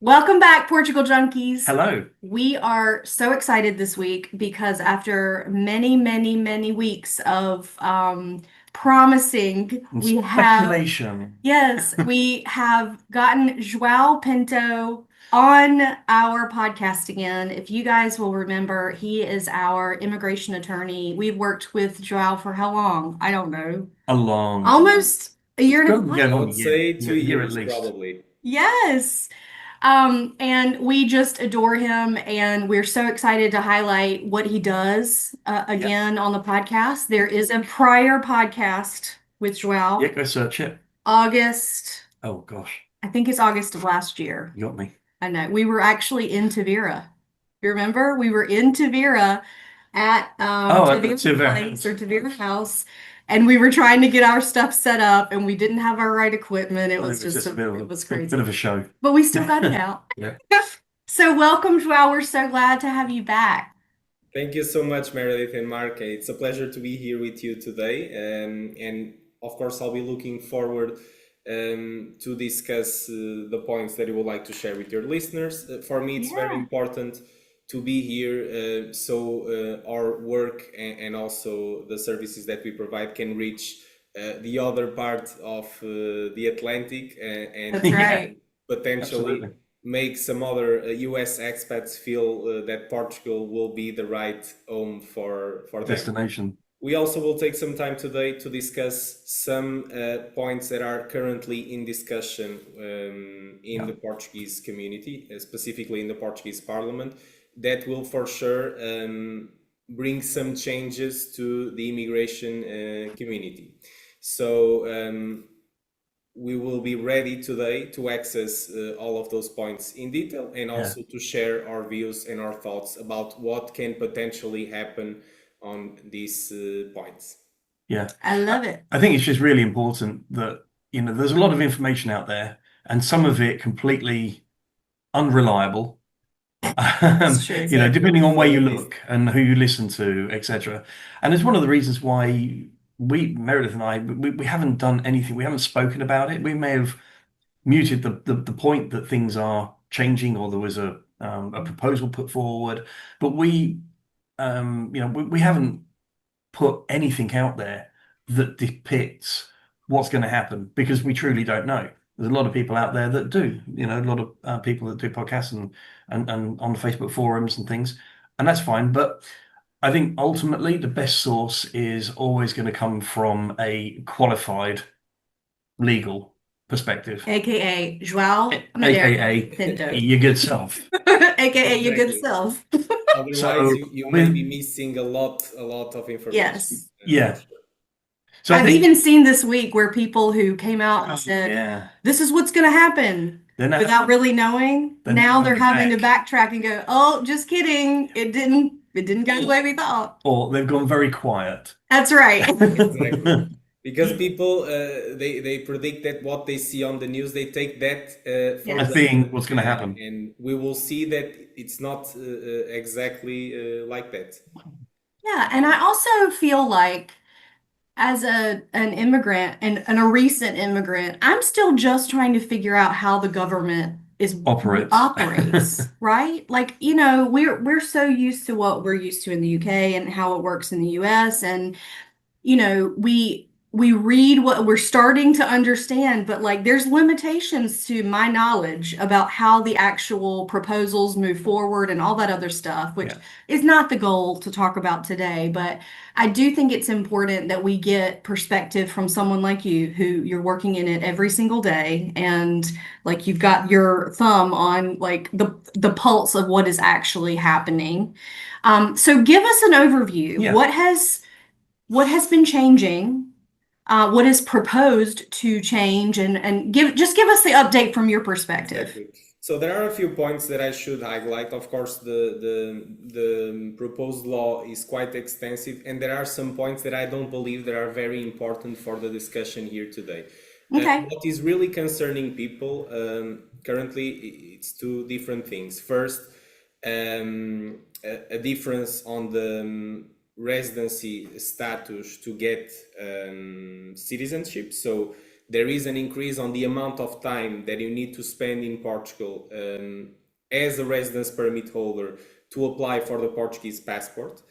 Welcome back, Portugal Junkies. Hello. We are so excited this week because after many, many, many weeks of promising, And we have, speculation. yes, we have gotten Joao Pinto on our podcast again. If you guys will remember, he is our immigration attorney. We've worked with Joao for how long? I don't know. A long time. Almost a It's year and a got to be half. going I on a would say year, two a year at years least. probably. Yes. And we just adore him, and we're so excited to highlight what he does Yeah. again on the podcast. There is a prior podcast with Yeah, Joao, go search it. August, Oh gosh, I think it's August of last year. you got me. I know. We were actually in Tavira. You remember? We were in Tavira at Oh, at the Tavira Tiver Place house. or Tavira House, and we were trying to get our stuff set up, and we didn't have our right equipment. It Well, was it was just just a bit of it was a bit crazy, of a show. but we still got it out. Yeah. So welcome, Joao. We're so glad to have you back. Thank you so much, Meredith and Mark. It's a pleasure to be here with you today. And of course, I'll be looking forward to discuss the points that you would like to share with your listeners. For me, it's very Yeah. important to be here so our work and also the services that we provide can reach the other part of the Atlantic and That's Yeah, right. potentially absolutely. make some other US expats feel that Portugal will be the right home for them. Destination. We also will take some time today to discuss some points that are currently in discussion in Yeah. the Portuguese community, specifically in the Portuguese Parliament, that will for sure bring some changes to the immigration community. So we will be ready today to access all of those points in detail and Yeah. also to share our views and our thoughts about what can potentially happen on these points. Yeah. I love it. I think it's just really important that, there's a lot of information out there and some of it completely unreliable. It's true. Exactly. Depending on where you So this, look and who you listen to, etc. And it's one of the reasons why Meredith and I, we haven't done anything. We haven't spoken about it. We may have muted the point that things are changing or there was a proposal put forward, but we haven't put anything out there that depicts what's going to happen because we truly don't know. There's a lot of people out there that do, a lot of people that do podcasts and on the Facebook forums and things, and that's fine. But I think ultimately the best source is always going to come from a qualified legal perspective, AKA Joao Madeira aka Pinto, your good self. AKA your good exactly. self. Otherwise, So you may be with missing a lot of information. Yes. For yeah, sure. so I I've think even seen this week where people who came out and oh, said, yeah, this is what's going to happen without really knowing. they're never Now they're going having to back. backtrack and go, oh, just kidding. It didn't go the way we thought. Or they've gone very quiet. That's right. Exactly. Because people they predict that what they see on the news, they take that for As Yes. being granted, what's going to happen. and we will see that it's not exactly like that. Yeah, and I also feel like as an immigrant and a recent immigrant, I'm still just trying to figure out how the government is Operates. operates, right? Like, we're so used to what we're used to in the UK and how it works in the US, and we read what we're starting to understand, but like there's limitations to my knowledge about how the actual proposals move forward and all that other stuff, which Yeah. is not the goal to talk about today. But I do think it's important that we get perspective from someone like you, who you're working in it every single day, and like you've got your thumb on like the pulse of what is actually happening. So give us an overview. Yeah. What has been changing? What is proposed to change? And give us the update from your perspective. Exactly. So there are a few points that I should highlight. Of course, the proposed law is quite extensive, and there are some points that I don't believe that are very important for the discussion here today. Okay. What is really concerning people currently, it's two different things. First, a difference on the residency status to get citizenship. So there is an increase on the amount of time that you need to spend in Portugal as a residence permit holder to apply for the Portuguese passport.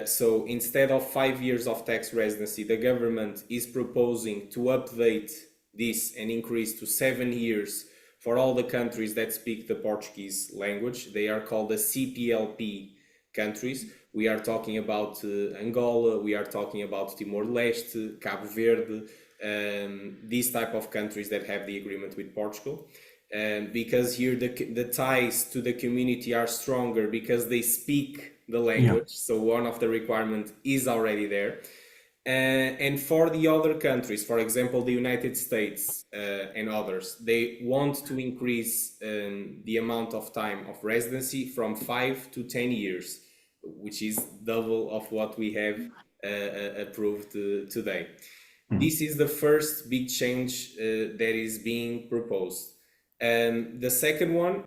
So instead of 5 years of tax residency, the government is proposing to update this and increase to 7 years for all the countries that speak the Portuguese language. They are called the CPLP countries. We are talking about Angola, we are talking about Timor-Leste, Cabo Verde, these type of countries that have the agreement with Portugal. Because here the ties to the community are stronger because they speak the language. Yeah. So one of the requirements is already there. And for the other countries, for example, the United States and others, they want to increase the amount of time of residency from 5 to 10 years, which is double of what we have approved today. This is the first big change that is being proposed. The second one,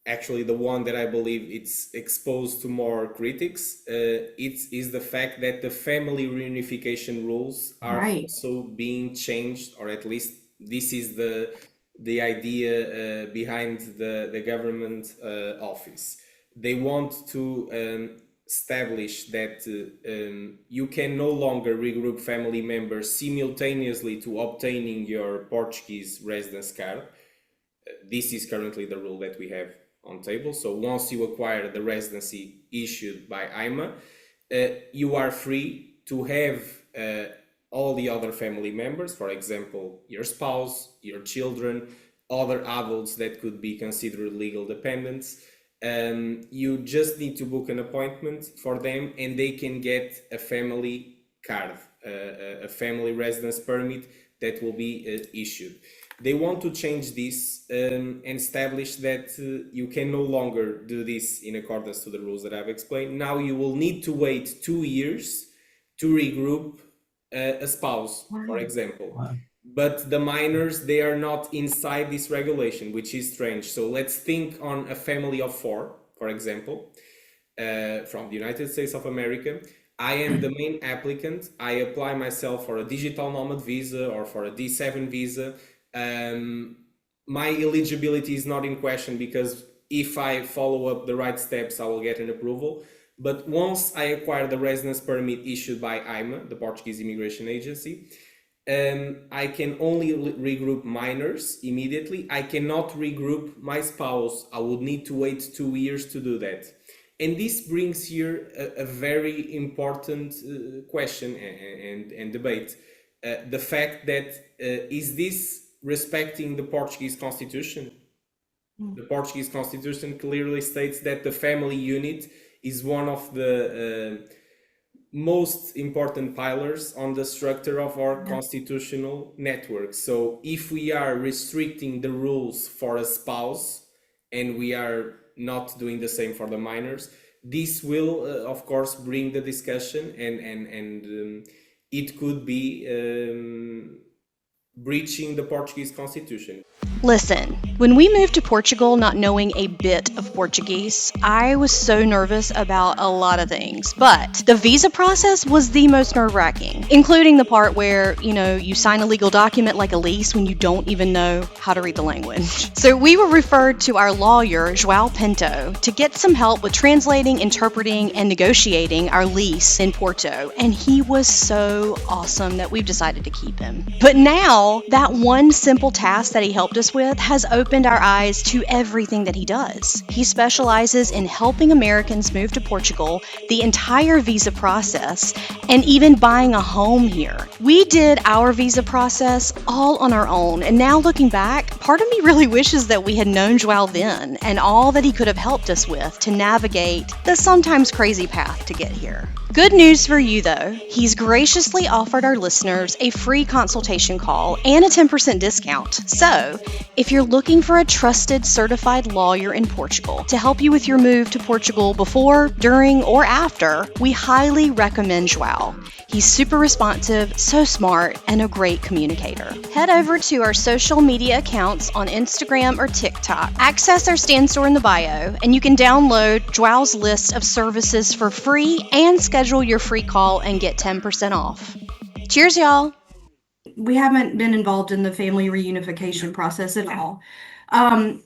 actually the one that I believe it's exposed to more critics, it is the fact that the family reunification rules are also being changed, or at least this is the idea behind the government office. They want to establish that you can no longer regroup family members simultaneously to obtaining your Portuguese residence card. This is currently the rule that we have on table. So once you acquire the residency issued by IMA, you are free to have all the other family members, for example, your spouse, your children, other adults that could be considered legal dependents. You just need to book an appointment for them and they can get a family card, a family residence permit that will be issued. They want to change this and establish that you can no longer do this in accordance to the rules that I've explained. Now you will need to wait 2 years to regroup a spouse, for example. But the minors, they are not inside this regulation, which is strange. So let's think on a family of 4, for example, from the United States of America. I am the main applicant. I apply myself for a digital nomad visa or for a D7 visa. My eligibility is not in question because if I follow up the right steps, I will get an approval. But once I acquire the residence permit issued by IMA, the Portuguese Immigration Agency, I can only regroup minors immediately. I cannot regroup my spouse. I would need to wait 2 years to do that. And this brings here a very important question and debate. The fact that is this respecting the Portuguese Constitution? The Portuguese Constitution clearly states that the family unit is one of the most important pillars on the structure of our constitutional network. So if we are restricting the rules for a spouse and we are not doing the same for the minors, this will of course bring the discussion and it could be breaching the Portuguese Constitution. Listen, when we moved to Portugal not knowing a bit of Portuguese, I was so nervous about a lot of things, but the visa process was the most nerve-wracking, including the part where, you sign a legal document like a lease when you don't even know how to read the language. So we were referred to our lawyer, Joao Pinto, to get some help with translating, interpreting, and negotiating our lease in Porto, and he was so awesome that we've decided to keep him. But now, that one simple task that he helped us with has opened our eyes to everything that he does. He specializes in helping Americans move to Portugal, the entire visa process, and even buying a home here. We did our visa process all on our own, and now looking back, part of me really wishes that we had known Joao then and all that he could have helped us with to navigate the sometimes crazy path to get here. Good news for you though, he's graciously offered our listeners a free consultation call and a 10% discount. So, if you're looking for a trusted certified lawyer in Portugal to help you with your move to Portugal before, during, or after, we highly recommend Joao. He's super responsive, so smart, and a great communicator. Head over to our social media accounts on Instagram or TikTok. Access our stand store in the bio, and you can download Joao's list of services for free and schedule your free call and get 10% off. Cheers, y'all! we haven't been involved in the family reunification process at all. Um,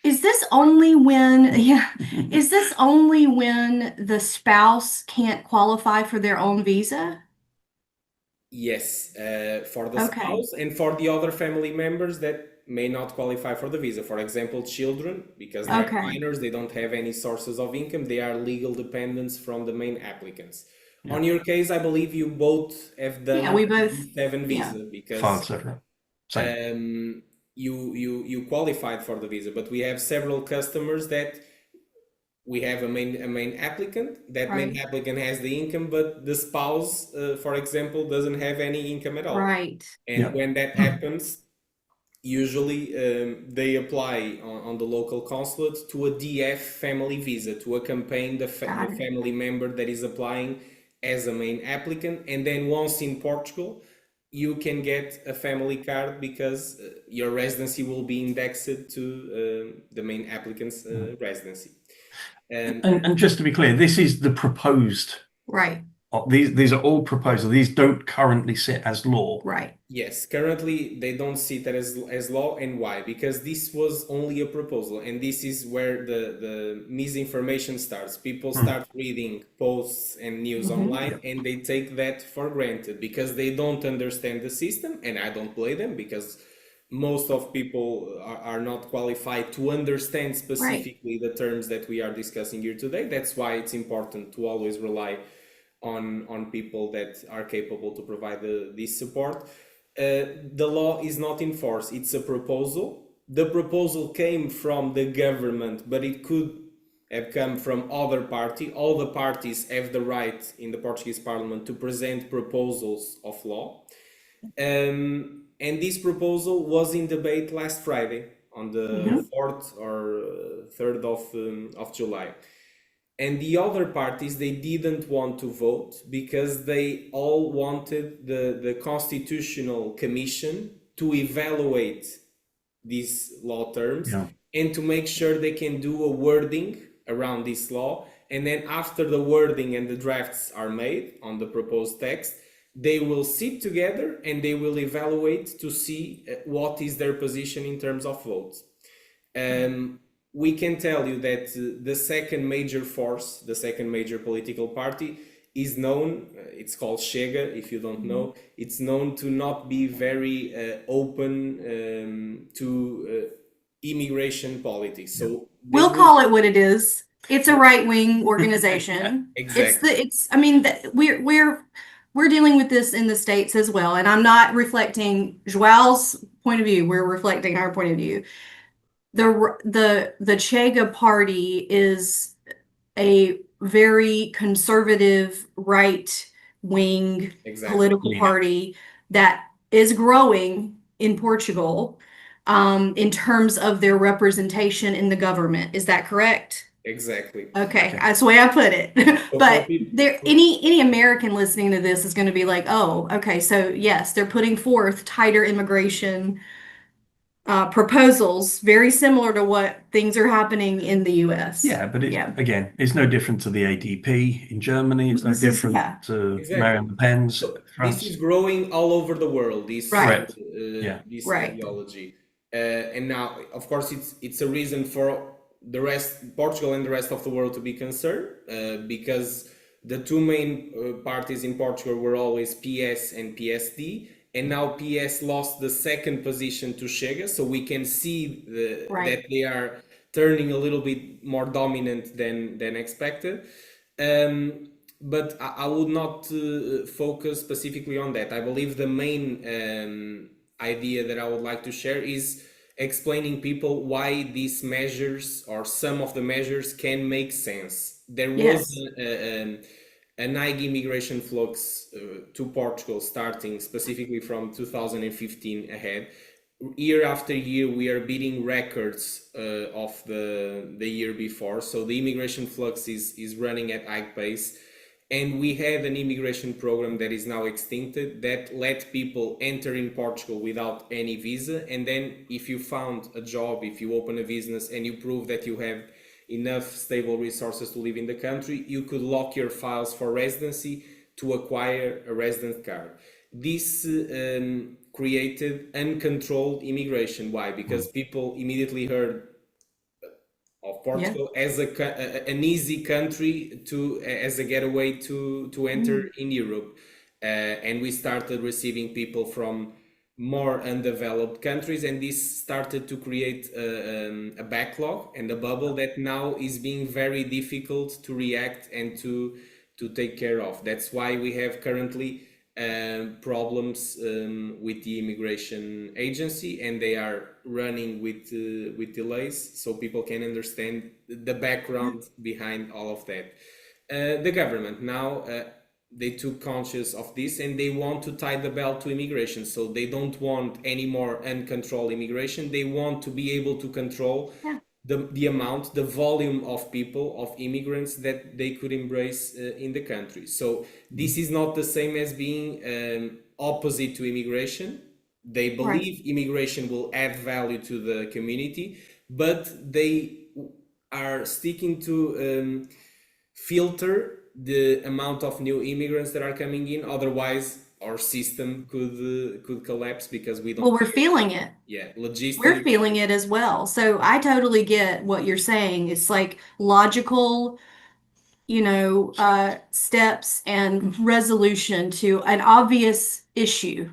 is this only when, yeah, is this only when the spouse can't qualify for their own visa? Yes, for the Okay, spouse and for the other family members that may not qualify for the visa. For example, children, because they are okay, minors, they don't have any sources of income, they are legal dependents from the main applicants. Yeah. On your case, I believe you both have yeah, done we the both, B7 yeah, visa File, because etc. Same. you qualified for the visa. But we have several customers that we have a main applicant. That main right, applicant has the income, but the spouse, for example, doesn't have any income at all. right, And Yeah. when that happens, usually they apply on the local consulate to a DF family visa to accompany the got it, family member that is applying as a main applicant. And then once in Portugal, you can get a family card because your residency will be indexed to the main applicant's residency. And just to be clear, this is the proposed. right, These are all proposals. These don't currently sit as law. right, Yes, currently they don't see that as law, and why? Because this was only a proposal, and this is where the misinformation starts. People start reading posts and news online, and they take that for granted because they don't understand the system, and I don't blame them because most of people are not qualified to understand right, specifically the terms that we are discussing here today. That's why it's important to always rely on people that are capable to provide this support. The law is not in force. It's a proposal. The proposal came from the government, but it could have come from other party. All the parties have the right in the Portuguese Parliament to present proposals of law. And this proposal was in debate last Friday on the 4th or 3rd of July. And the other parties, they didn't want to vote because they all wanted the Constitutional Commission to evaluate these law terms Yeah. and to make sure they can do a wording around this law. And then after the wording and the drafts are made on the proposed text, they will sit together and they will evaluate to see what is their position in terms of votes. We can tell you that the second major force, the second major political party, is known, it's called Chega, if you don't know, it's known to not be very open to immigration politics. So they we'll will, call it what it is. It's a right-wing organization. exactly, I mean, we're dealing with this in the States as well. And I'm not reflecting Joao's point of view. We're reflecting our point of view. The Chega party is a very conservative right-wing exactly, political Leaning. party that is growing in Portugal, in terms of their representation in the government. Is that correct? exactly. Okay, Okay. that's the way I put it. So But for people, there, any American listening to this is going to be like, oh, okay, so yes, they're putting forth tighter immigration proposals, very similar to what things are happening in the U.S. Yeah, but Yeah, again, it's no different to the ADP in Germany. It's no This is- different yeah. to exactly. Marine Le Pen's So this France. is growing all over the world. This Right. Yeah. this Right. ideology, and now, of course, it's a reason for the rest, Portugal and the rest of the world, to be concerned, because the two main parties in Portugal were always PS and PSD, and now PS lost the second position to Chega, so we can see Right. that they are turning a little bit more dominant than expected. But I would not focus specifically on that. I believe the main idea that I would like to share is explaining people why these measures or some of the measures can make sense. There was Yes. an high immigration flux to Portugal starting specifically from 2015 ahead. Year after year, we are beating records of the year before. So the immigration flux is running at high pace. And we had an immigration program that is now extincted that let people enter in Portugal without any visa. And then if you found a job, if you open a business and you prove that you have enough stable resources to live in the country, you could lock your files for residency to acquire a resident card. this created uncontrolled immigration. Why? Because people immediately heard of Portugal as an easy country as a getaway to enter in Europe, and we started receiving people from more undeveloped countries, and this started to create a backlog and a bubble that now is being very difficult to react and to take care of. That's why we have currently problems with the immigration agency, and they are running with delays, so people can understand the background behind all of that. The government now they took conscious of this, and they want to tie the belt to immigration. So they don't want any more uncontrolled immigration. They want to be able to control the amount, the volume of people, of immigrants that they could embrace in the country. So this is not the same as being opposite to immigration. They believe immigration will add value to the community, but they are sticking to filter the amount of new immigrants that are coming in. Otherwise, our system could collapse because we don't. Well, we're feeling it. Yeah, logistics. We're feeling it as well. So I totally get what you're saying. It's like logical, steps and resolution to an obvious issue,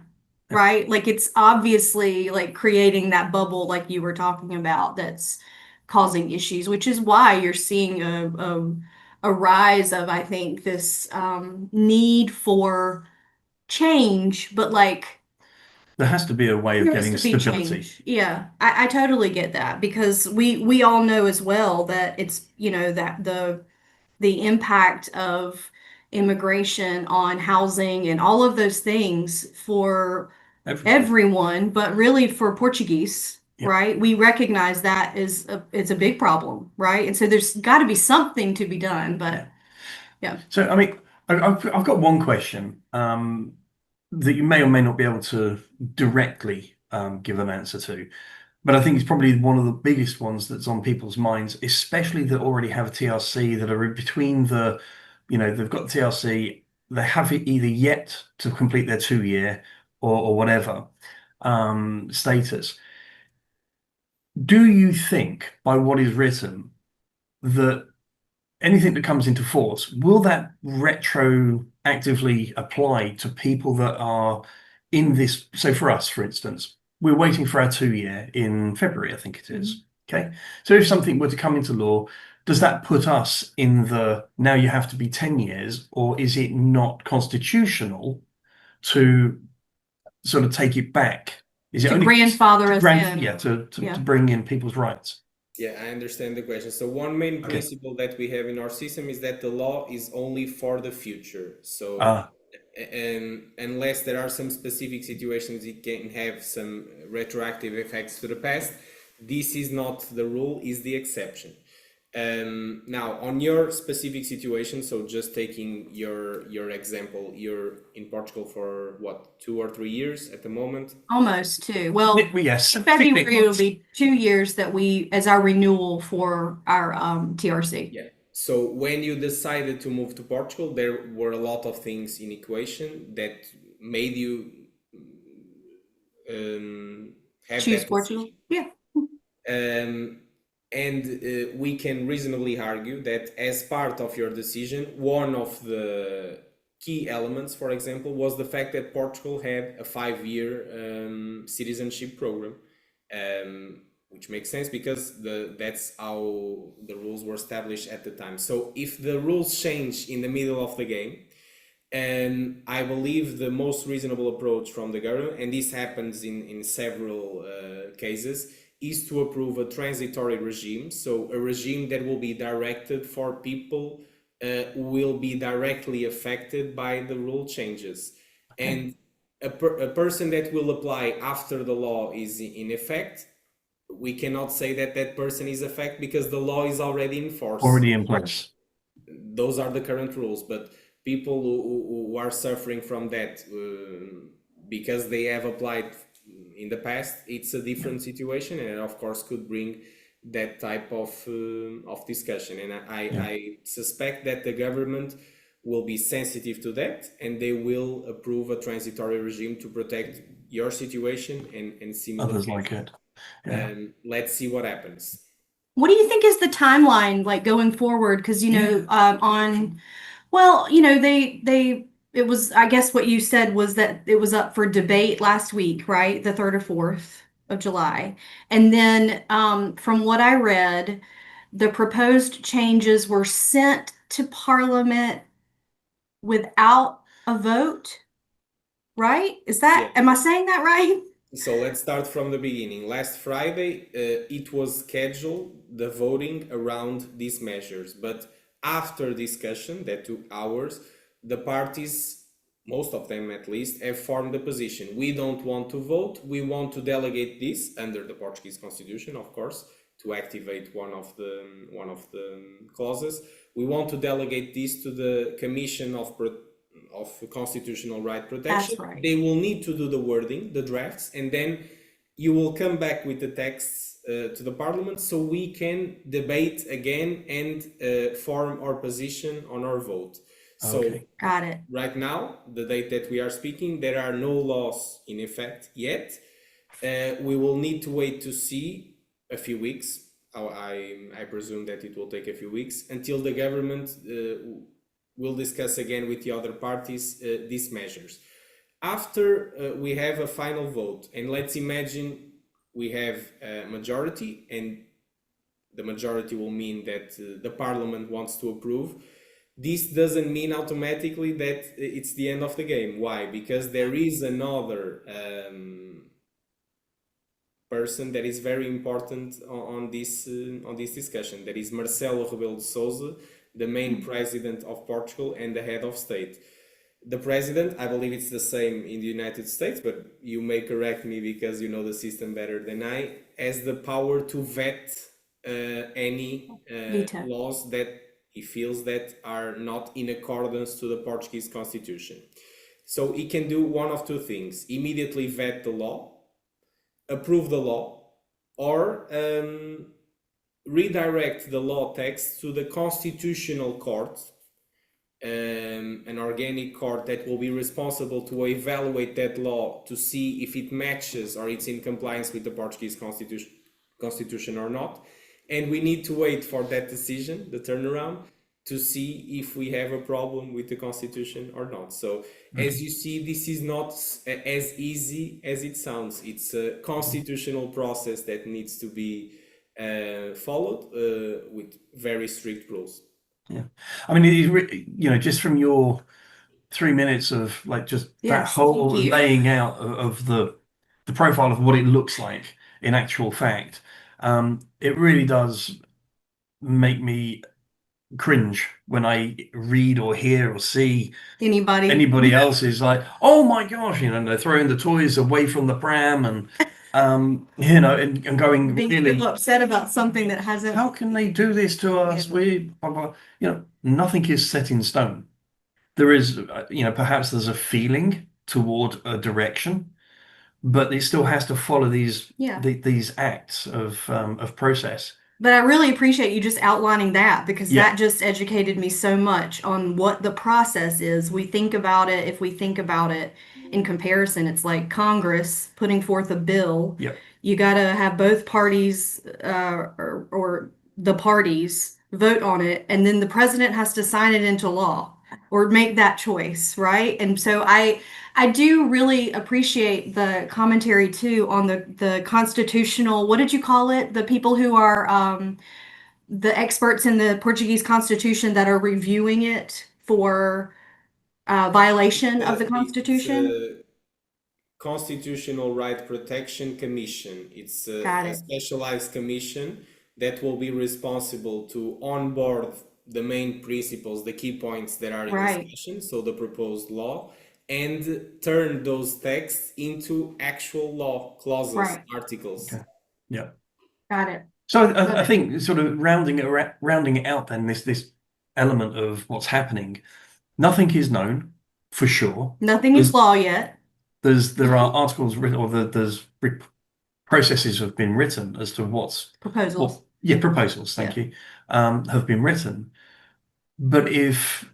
right? Like it's obviously like creating that bubble like you were talking about that's causing issues, which is why you're seeing a rise of, I think, this need for change, but like There has to be a way of there has getting to be stability. change. Yeah, I totally get that because we all know as well that it's, that the impact of immigration on housing and all of those things for everyone, but really for Portuguese, right? We recognize that it's a big problem, right? And so there's got to be something to be done, but yeah. So, I mean, I've got one question that you may or may not be able to directly give an answer to, but I think it's probably one of the biggest ones that's on people's minds, especially that already have a TRC, that are in between they've got the TRC, they have it either yet to complete their 2 year or whatever status. Do you think, by what is written, that anything that comes into force, will that retroactively apply to people that are in this? So for us, for instance, we're waiting for our 2 year in February, I think it is. Okay. So if something were to come into law, does that put us in now you have to be 10 years, or is it not constitutional to sort of take it back? Is it To only grandfather us in? Yeah, to bring in people's rights. Yeah, I understand the question. So one main principle that we have in our system is that the law is only for the future. So unless there are some specific situations, it can have some retroactive effects to the past. This is not the rule, is the exception. Now, on your specific situation, so just taking your example, you're in Portugal for what, 2 or 3 years at the moment? Almost 2. Well, yes, February will be 2 years that as our renewal for our TRC. Yeah. So when you decided to move to Portugal, there were a lot of things in equation that made you have choose that Portugal. decision. Yeah. And we can reasonably argue that as part of your decision, one of the key elements, for example, was the fact that Portugal had a 5-year citizenship program, which makes sense because that's how the rules were established at the time. So if the rules change in the middle of the game, and I believe the most reasonable approach from the government, and this happens in several cases, is to approve a transitory regime, so a regime that will be directed for people who will be directly affected by the rule changes. And a person that will apply after the law is in effect, we cannot say that that person is affected because the law is already in force. Already in place. Those are the current rules, but people who are suffering from that because they have applied in the past, it's a different situation, and of course could bring that type of discussion. And I suspect that the government will be sensitive to that, and they will approve a transitory regime to protect your situation and similar Others cases. like it. Yeah. Let's see what happens. What do you think is the timeline like going forward? Because it was, I guess what you said was that it was up for debate last week, right? The 3rd or 4th of July. And then from what I read, the proposed changes were sent to Parliament without a vote, right? Yeah. Am I saying that right? So let's start from the beginning. Last Friday, it was scheduled, the voting around these measures. But after discussion that took hours, the parties, most of them at least, have formed a position. We don't want to vote. We want to delegate this under the Portuguese constitution, of course, to activate one of the clauses. We want to delegate this to the Commission of Constitutional Right Protection. That's right. They will need to do the wording, the drafts, and then you will come back with the texts to the Parliament so we can debate again and form our position on our vote. So Okay. Got it. right now, the date that we are speaking, there are no laws in effect yet. We will need to wait to see a few weeks. I presume that it will take a few weeks until the government will discuss again with the other parties these measures. After we have a final vote, and let's imagine we have a majority, and the majority will mean that the Parliament wants to approve. This doesn't mean automatically that it's the end of the game. Why? Because there is another person that is very important on this discussion. That is Marcelo Rebelo de Sousa, the main president of Portugal and the head of state. The president, I believe it's the same in the United States, but you may correct me because you know the system better than I, has the power to vet any Veto. laws that he feels that are not in accordance to the Portuguese constitution. So he can do one of two things: immediately vet the law, approve the law, or redirect the law text to the Constitutional Court, an organic court that will be responsible to evaluate that law to see if it matches or it's in compliance with the Portuguese constitution or not. And we need to wait for that decision, the turnaround, to see if we have a problem with the constitution or not. So as you see, this is not as easy as it sounds. It's a constitutional process that needs to be followed with very strict rules. Yeah. I mean, just from your 3 minutes of like just that Yes, whole thank you. laying out of the profile of what it looks like in actual fact, it really does make me cringe when I read or hear or see anybody else is like, oh my gosh, they're throwing the toys away from the pram and and going Being really so upset about something that hasn't. how can they do this to us? Yeah. We blah, blah. Nothing is set in stone. There is perhaps there's a feeling toward a direction, but it still has to follow these acts of process. But I really appreciate you just outlining that because Yeah. that just educated me so much on what the process is. If we think about it in comparison, it's like Congress putting forth a bill. Yep. You got to have both parties or the parties vote on it, and then the president has to sign it into law or make that choice, right? And so I do really appreciate the commentary too on the constitutional, what did you call it? The people who are the experts in the Portuguese constitution that are reviewing it for violation of the constitution. It's Constitutional Right Protection Commission. It's Got a it. specialized commission that will be responsible to onboard the main principles, the key points that are in Right. discussion, so the proposed law, and turn those texts into actual law clauses, Right. articles. Okay. Yeah. Got it. So I think sort of rounding it out, then this element of what's happening, nothing is known for sure. Nothing is law yet. There are articles written, or there's processes have been written as to Proposals. proposals. Thank you, have been written. But if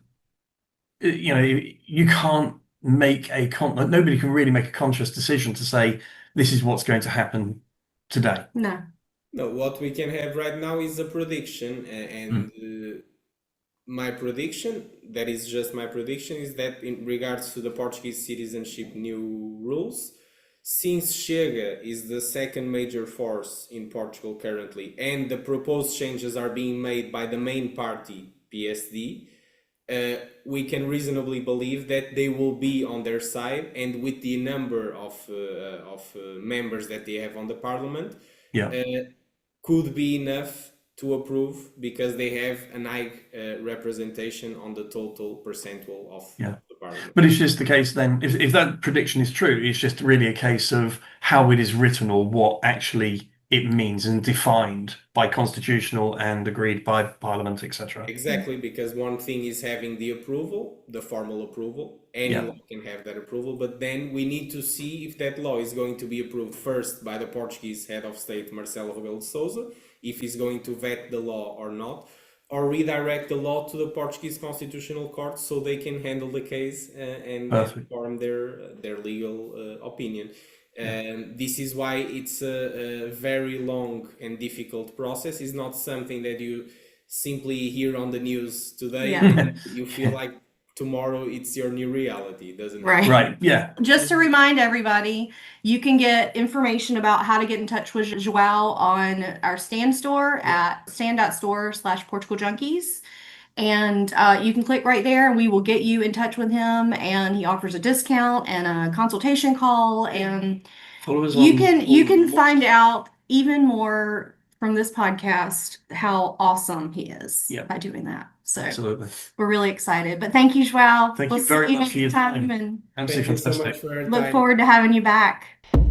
you know, you can't make nobody can really make a conscious decision to say this is what's going to happen today. No. No, what we can have right now is a prediction, and my prediction, that is just my prediction, is that in regards to the Portuguese citizenship new rules, since Chega is the second major force in Portugal currently, and the proposed changes are being made by the main party, PSD, we can reasonably believe that they will be on their side, and with the number of members that they have on the parliament, could be enough to approve, because they have an high representation on the total percentual of the parliament. But it's just the case then, if that prediction is true, it's just really a case of how it is written or what actually it means and defined by constitutional and agreed by Parliament, etc. Exactly, because one thing is having the approval, the formal approval. Any law can have that approval, but then we need to see if that law is going to be approved first by the Portuguese head of state, Marcelo Rebelo de Sousa, if he's going to vet the law or not, or redirect the law to the Portuguese Constitutional Court so they can handle the case and form their legal opinion. This is why it's a very long and difficult process. It's not something that you simply hear on the news today and you feel like tomorrow it's your new reality, doesn't it? Right, yeah. Just to remind everybody, you can get information about how to get in touch with Joao on our Stand store at stand.store/Portugal Junkies. And you can click right there and we will get you in touch with him, and he offers a discount and a consultation call, and you can find out even more from this podcast how awesome he is by doing that. So absolutely, we're really excited. But thank you, Joao. Thank you very much for your time. And thank you so much for your time. Look forward to having you back.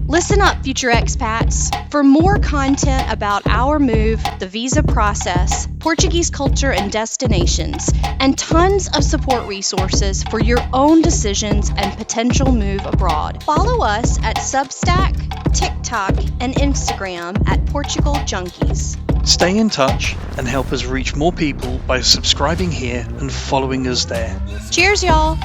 Listen up, future expats. For more content about our move, the visa process, Portuguese culture and destinations, and tons of support resources for your own decisions and potential move abroad, follow us at Substack, TikTok, and Instagram at Portugal Junkies. Stay in touch and help us reach more people by subscribing here and following us there. Cheers, y'all!